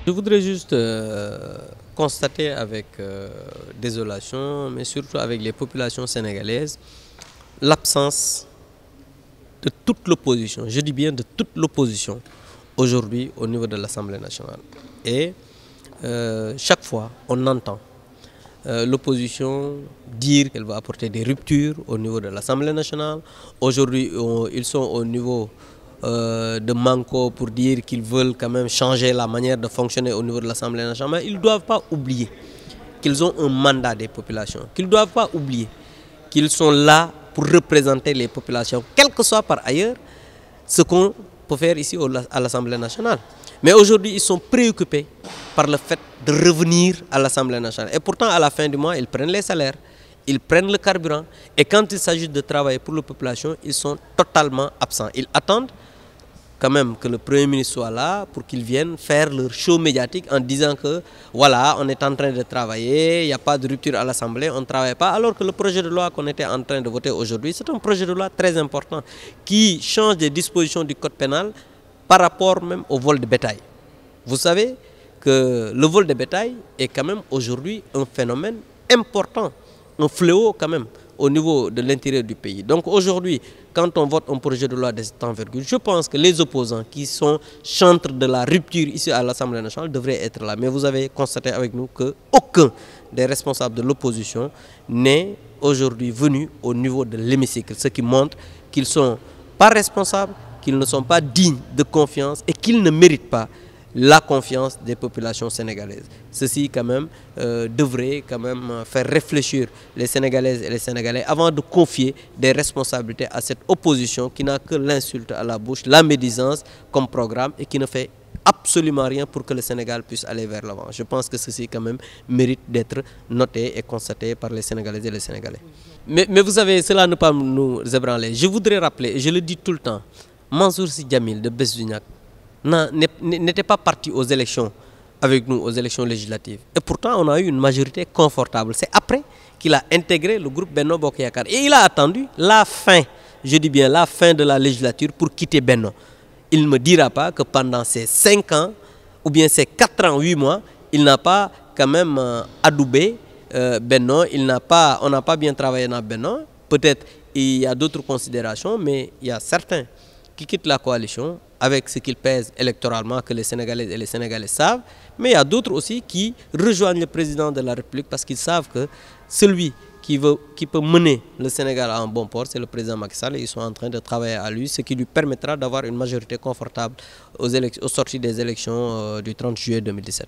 Je voudrais juste constater avec désolation, mais surtout avec les populations sénégalaises, l'absence de toute l'opposition, je dis bien de toute l'opposition, aujourd'hui au niveau de l'Assemblée nationale. Et chaque fois, on entend l'opposition dire qu'elle va apporter des ruptures au niveau de l'Assemblée nationale. Aujourd'hui, ils sont au niveau de Manco pour dire qu'ils veulent quand même changer la manière de fonctionner au niveau de l'Assemblée nationale. Mais ils ne doivent pas oublier qu'ils ont un mandat des populations, qu'ils ne doivent pas oublier qu'ils sont là pour représenter les populations, quel que soit par ailleurs ce qu'on peut faire ici à l'Assemblée nationale. Mais aujourd'hui, ils sont préoccupés par le fait de revenir à l'Assemblée nationale. Et pourtant, à la fin du mois, ils prennent les salaires, ils prennent le carburant. Et quand il s'agit de travailler pour la population, ils sont totalement absents. Ils attendent quand même que le Premier ministre soit là pour qu'ils viennent faire leur show médiatique en disant que voilà, on est en train de travailler, il n'y a pas de rupture à l'Assemblée, on ne travaille pas. Alors que le projet de loi qu'on était en train de voter aujourd'hui, c'est un projet de loi très important qui change des dispositions du code pénal par rapport même au vol de bétail. Vous savez que le vol de bétail est quand même aujourd'hui un phénomène important, un fléau quand même au niveau de l'intérieur du pays. Donc aujourd'hui, quand on vote un projet de loi de cette envergure, je pense que les opposants qui sont chantres de la rupture ici à l'Assemblée nationale devraient être là. Mais vous avez constaté avec nous qu'aucun des responsables de l'opposition n'est aujourd'hui venu au niveau de l'hémicycle, ce qui montre qu'ils ne sont pas responsables, qu'ils ne sont pas dignes de confiance et qu'ils ne méritent pas la confiance des populations sénégalaises. Ceci quand même devrait quand même faire réfléchir les Sénégalaises et les Sénégalais avant de confier des responsabilités à cette opposition qui n'a que l'insulte à la bouche, la médisance comme programme et qui ne fait absolument rien pour que le Sénégal puisse aller vers l'avant. Je pense que ceci quand même mérite d'être noté et constaté par les Sénégalaises et les Sénégalais. Mais vous savez, cela ne peut pas nous ébranler. Je voudrais rappeler, et je le dis tout le temps, Mansour Sy Djamil de Besdugnac n'était pas parti aux élections avec nous, aux élections législatives. Et pourtant, on a eu une majorité confortable. C'est après qu'il a intégré le groupe Benno Bokk Yakaar. Et il a attendu la fin, je dis bien la fin de la législature pour quitter Benno. Il ne me dira pas que pendant ces 5 ans, ou bien ces 4 ans, 8 mois, il n'a pas quand même adoubé Benno, on n'a pas bien travaillé dans Benno. Peut-être il y a d'autres considérations, mais il y a certains qui quittent la coalition avec ce qu'ils pèsent électoralement, que les Sénégalais et les Sénégalais savent. Mais il y a d'autres aussi qui rejoignent le président de la République parce qu'ils savent que celui qui peut mener le Sénégal à un bon port, c'est le président Macky Sall. Et ils sont en train de travailler à lui, ce qui lui permettra d'avoir une majorité confortable aux sorties des élections du 30 juillet 2017.